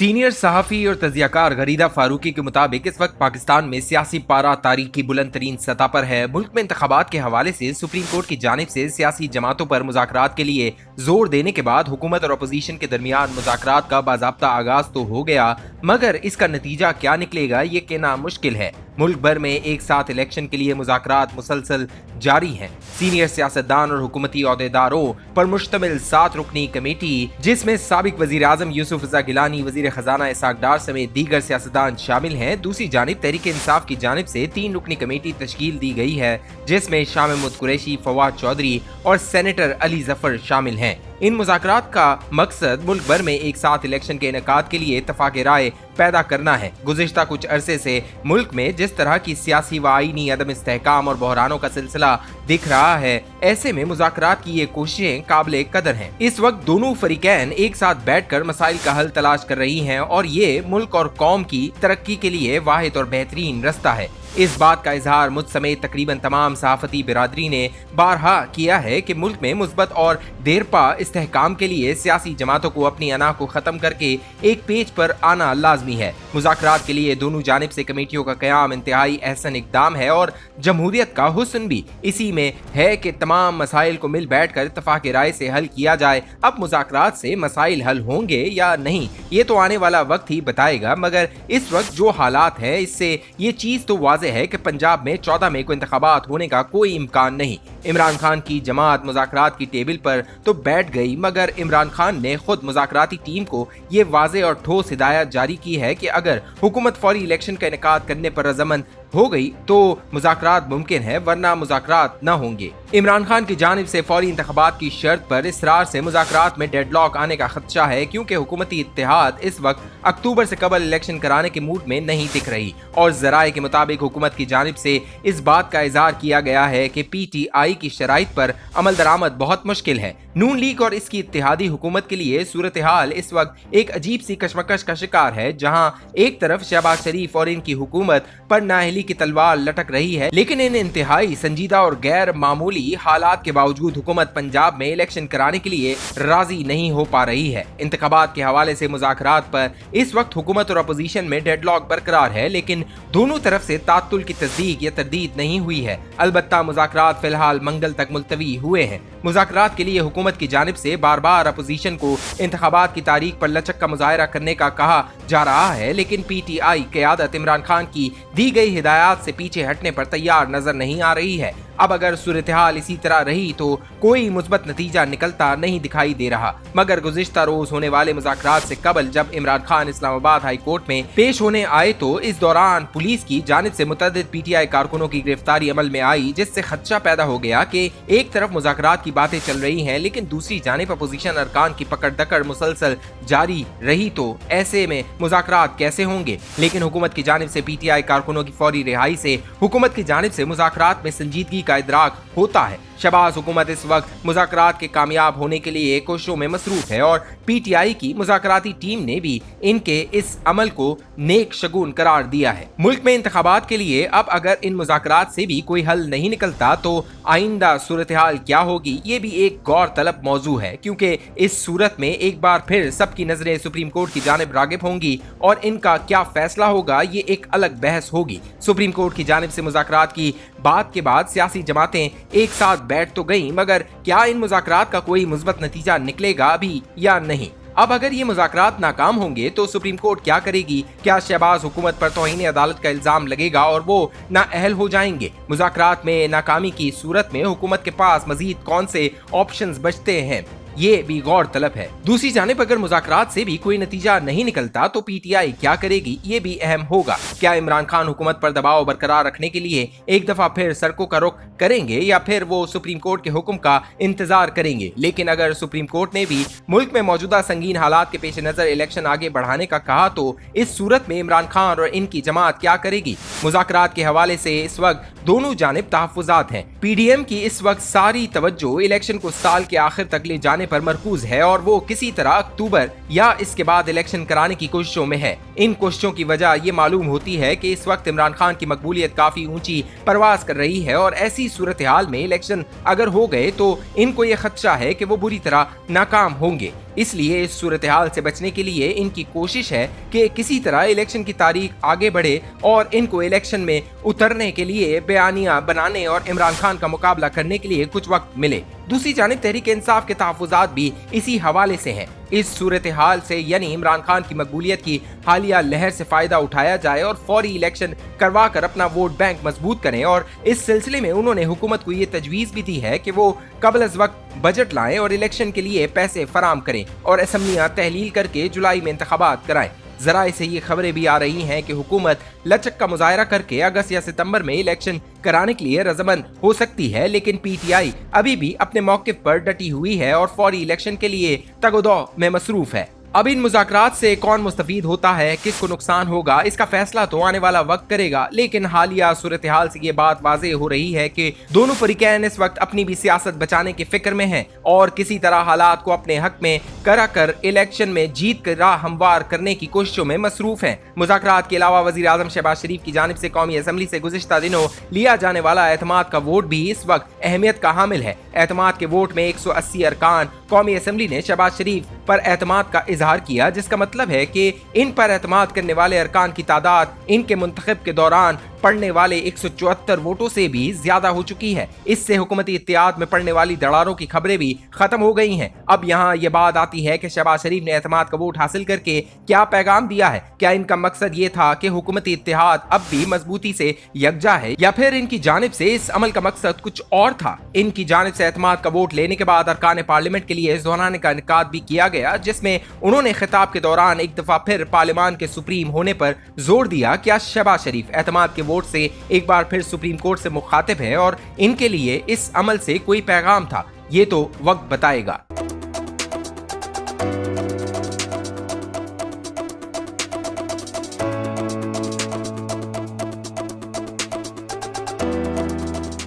Senior सहाफ़ी और तजियाकार गरीदा फारूकी के मुताबिक इस वक्त पाकिस्तान में सियासी पारा तारीख की बुलंद तरीन सतह पर है। मुल्क में इंतखाबात के हवाले से सुप्रीम कोर्ट की जानिब से सियासी जमातों पर मुज़ाकरात के लिए जोर देने के बाद हुकूमत और अपोजिशन के दरमियान मुज़ाकरात का बाज़ाब्ता आगाज तो हो गया, मगर इसका नतीजा क्या निकलेगा ये कहना मुश्किल है। मुल्क भर में एक साथ इलेक्शन के लिए मुज़ाकरात मुसलसल जारी हैं। सीनियर सियासतदान और हुकूमती ओहदेदारों पर मुश्तमिल 7 रुकनी कमेटी, जिसमें साबिक वज़ीर आज़म यूसुफ रज़ा गिलानी, वज़ीर खजाना इसाक डार समेत दीगर सियासतदान शामिल हैं। दूसरी जानिब तहरीक इंसाफ की जानिब से 3 रुकनी कमेटी तश्कील दी गई है, जिसमें शाह महमूद कुरैशी, फवाद चौधरी और सेनेटर अली जफर शामिल हैं। इन मुज़ाकरात का मकसद मुल्क भर में एक साथ इलेक्शन के इनेकाद के लिए इत्तफाक राय पैदा करना है। गुज़िश्ता कुछ अरसे से मुल्क में जिस तरह की सियासी व आईनी अदम इस्तेहकाम और बहरानों का सिलसिला दिख रहा है, ऐसे में मुज़ाकरात की ये कोशिशें काबिल कदर हैं। इस वक्त दोनों फरीकैन एक साथ बैठकर मसाइल का हल तलाश कर रही हैं और ये मुल्क और कौम की तरक्की के लिए वाहिद और बेहतरीन रास्ता है। इस बात का इजहार मुझ समेत तकरीबन तमाम सहाफती बिरादरी ने बारहा किया है कि मुल्क में मुस्बत और देरपा इस्तेहकाम के लिए सियासी जमातों को अपनी अना को ख़त्म करके एक पेज पर आना लाजमी है। मुज़ाकरात के लिए दोनों जानिब से कमेटियों का क़याम इंतहाई अहसन इक़दाम है और जमहूरियत का हुस्न भी इसी में है कि तमाम मसाइल को मिल बैठ कर इत्तफाक राय से हल किया जाए। अब मुज़ाकरात से मसाइल हल होंगे या नहीं ये तो आने वाला वक्त ही बताएगा, मगर इस वक्त जो हालात है इससे ये चीज़ तो वाज़ेह है कि पंजाब में 14 मई को इंतखाबात होने का कोई इम्कान नहीं। इमरान खान की जमात मुज़ाकरात की टेबल पर तो बैठ गई, मगर इमरान खान ने खुद मुज़ाकराती टीम को ये वाज़ेह और ठोस हिदायत जारी की है कि अगर हुकूमत फौरी इलेक्शन का इनेकाद करने पर रज़ामंद हो गई तो मुज़ाकरात मुमकिन है, वरना मुज़ाकरात न होंगे। इमरान खान की जानिब से फौरी इंतखाबात की शर्त पर इसरार से मुज़ाकरात में डेडलॉक आने का खदशा है, क्योंकि हुकूमती इत्तेहाद इस वक्त अक्टूबर से कबल इलेक्शन कराने के मूड में नहीं दिख रही और ज़राए के मुताबिक हुकूमत की जानिब से इस बात का इज़हार किया गया है कि PTI की शराइत पर अमल दरामद बहुत मुश्किल है। नून लीग और इसकी इत्तेहादी हुकूमत के लिए सूरत हाल इस वक्त एक अजीब सी कशमकश का शिकार है, जहां एक तरफ शहबाज शरीफ और इनकी हुकूमत पर नाअहली की तलवार लटक रही है, लेकिन इन इंतहाई संजीदा और गैर मामूली हालात के बावजूद हुकूमत पंजाब में इलेक्शन कराने के लिए राजी नहीं हो पा रही है। इंतखाबात के हवाले से मुज़ाकरात पर इस वक्त हुकूमत और अपोजिशन में डेडलॉक बरकरार है, लेकिन दोनों तरफ से तातुल की तस्दीक या तरदीद नहीं हुई है। अलबत्ता मुज़ाकरात फिलहाल मंगल तक मुलतवी हुए हैं। मुज़ाकरात के लिए हुकूमत की जानिब से बार बार अपोजिशन को इंतखाबात की तारीख पर लचक का मुजाहरा करने का कहा जा रहा है, लेकिन PTI क़यादत इमरान खान की दी गई हिदायत से पीछे हटने पर तैयार नजर नहीं आ रही है। अब अगर सूरत हाल इसी तरह रही तो कोई मुस्बत नतीजा निकलता नहीं दिखाई दे रहा, मगर गुज़िश्ता रोज होने वाले मुज़ाकरात से कबल जब इमरान खान इस्लामाबाद हाई कोर्ट में पेश होने आए तो इस दौरान पुलिस की जानिब से मुतअद्दिद PTI कारकुनों की गिरफ्तारी अमल में आई, जिससे खदशा पैदा हो गया कि एक तरफ मुज़ाकरात की बातें चल रही हैं, लेकिन दूसरी जानिब अपोजिशन अरकान की पकड़ दकड़ मुसलसल जारी रही तो ऐसे में मुज़ाकरात कैसे होंगे। लेकिन हुकूमत की जानिब से PTI कारकुनों की फौरी रिहाई से हुकूमत की जानिब से मुज़ाकरात में संजीदगी का इदराक होता है। शहबाज हुकूमत इस वक्त मुज़ाकरात के कामयाब होने के लिए कोशिशों में मसरूफ है और PTI की मुज़ाकराती टीम ने भी इनके इस अमल को नेक शगुन करार दिया है। मुल्क में इंतखाबात के लिए अब अगर इन मुज़ाकरात से भी कोई हल नहीं निकलता तो आइंदा सूरत हाल क्या होगी ये भी एक गौर तलब मौजू है, क्योंकि इस सूरत में एक बार फिर सबकी नजरें सुप्रीम कोर्ट की जानिब रागिब होंगी और इनका क्या फैसला होगा ये एक अलग बहस होगी। सुप्रीम कोर्ट की जानिब से मुज़ाकरात की बात के बाद सियासी जमातें एक साथ बैठ तो गई, मगर क्या इन मुज़ाकरात का कोई मुस्बत नतीजा निकलेगा अभी या नहीं। अब अगर ये मुज़ाकरात नाकाम होंगे तो सुप्रीम कोर्ट क्या करेगी? क्या शहबाज हुकूमत पर तौहीन अदालत का इल्जाम लगेगा और वो नाअहल हो जाएंगे? मुज़ाकरात में नाकामी की सूरत में हुकूमत के पास मजीद कौन से ऑप्शंस बचते हैं ये भी गौर तलब है। दूसरी जानिब अगर मुज़ाकरात से भी कोई नतीजा नहीं निकलता तो PTI क्या करेगी ये भी अहम होगा। क्या इमरान खान हुकूमत पर दबाव बरकरार रखने के लिए एक दफा फिर सड़कों का रुख करेंगे या फिर वो सुप्रीम कोर्ट के हुक्म का इंतजार करेंगे? लेकिन अगर सुप्रीम कोर्ट ने भी मुल्क में मौजूदा संगीन हालात के पेश नजर इलेक्शन आगे बढ़ाने का कहा तो इस सूरत में इमरान खान और इनकी जमात क्या करेगी? मुज़ाकरात के हवाले से इस वक्त दोनों जानिब तहफ़्फ़ुज़ात हैं। PDM की इस वक्त सारी तवज्जो इलेक्शन को साल के आखिर तक ले जाने बचाने पर मरकूज है और वो किसी तरह अक्टूबर या इसके बाद इलेक्शन कराने की कोशिशों में है। इन कोशिशों की वजह ये मालूम होती है कि इस वक्त इमरान खान की मकबूलियत काफी ऊंची परवास कर रही है और ऐसी सूरत हाल में इलेक्शन अगर हो गए तो इनको ये खदशा है कि वो बुरी तरह नाकाम होंगे। इसलिए इस सूरत हाल से बचने के लिए इनकी कोशिश है कि किसी तरह इलेक्शन की तारीख आगे बढ़े और इनको इलेक्शन में उतरने के लिए बयानिया बनाने और इमरान खान का मुकाबला करने के लिए कुछ वक्त मिले। दूसरी जानिब तहरीक इंसाफ के तहफ़्फ़ुज़ात भी इसी हवाले से हैं। इस सूरत हाल से यानी इमरान खान की मकबूलियत की हालिया लहर से फायदा उठाया जाए और फौरी इलेक्शन करवा कर अपना वोट बैंक मजबूत करें। और इस सिलसिले में उन्होंने हुकूमत को ये तजवीज़ भी दी है कि वो कबल अज़ वक्त बजट लाएं और इलेक्शन के लिए पैसे फराम करें और असम्बलियां तहलील करके जुलाई में इंतखाबात कराएं। जराए से ये खबरें भी आ रही हैं कि हुकूमत लचक का मुजाहरा करके अगस्त या सितंबर में इलेक्शन कराने के लिए रज़ामंद हो सकती है, लेकिन पीटीआई अभी भी अपने मौक़िफ़ पर डटी हुई है और फौरी इलेक्शन के लिए तगोदो में मसरूफ है। अब इन मुज़ाकरात से कौन मुस्तफीद होता है, किसको नुकसान होगा, इसका फैसला तो आने वाला वक्त करेगा। लेकिन हालिया सूरत हाल से ये बात वाज़ेह हो रही है कि दोनों फरीकैन इस वक्त अपनी भी सियासत बचाने की फिक्र में हैं और किसी तरह हालात को अपने हक में करा कर इलेक्शन में जीत कर राह हमवार करने की कोशिशों में मसरूफ हैं। मुज़ाकरात के अलावा वज़ीर आज़म शहबाज शरीफ की जानिब से कौमी असम्बली से गुज़िश्ता दिनों लिया जाने वाला एतमाद का वोट भी इस वक्त अहमियत का हामिल है। एतमाद के वोट में 180 अरकान कौमी असम्बली ने शहबाज शरीफ पर एतमाद का इजहार किया, जिसका मतलब है कि इन पर एतमाद करने वाले अरकान की तादाद इनके मुंतखब के दौरान पड़ने वाले 174 वोटों से भी ज्यादा हो चुकी है। इससे हुकूमती इत्तेहाद में पड़ने वाली दरारों की खबरें भी खत्म हो गई हैं। अब यहाँ ये बात आती है कि शहबाज शरीफ ने एतमाद का वोट हासिल करके क्या पैगाम दिया है। क्या इनका मकसद ये था कि हुकूमती इत्तेहाद अब भी मजबूती से यकजा है, या फिर इनकी जानिब से इस अमल का मकसद कुछ और था। इनकी जानिब से एतमाद का वोट लेने के बाद अरकान पार्लियामेंट के लिए दोहराने का इनकाद भी किया गया, जिसमें उन्होंने खिताब के दौरान एक दफा फिर पार्लियामान के सुप्रीम होने पर जोर दिया। क्या शहबाज शरीफ एतमाद के वोट से एक बार फिर सुप्रीम कोर्ट से मुखातिब है और इनके लिए इस अमल से कोई पैगाम था? ये तो वक्त बताएगा।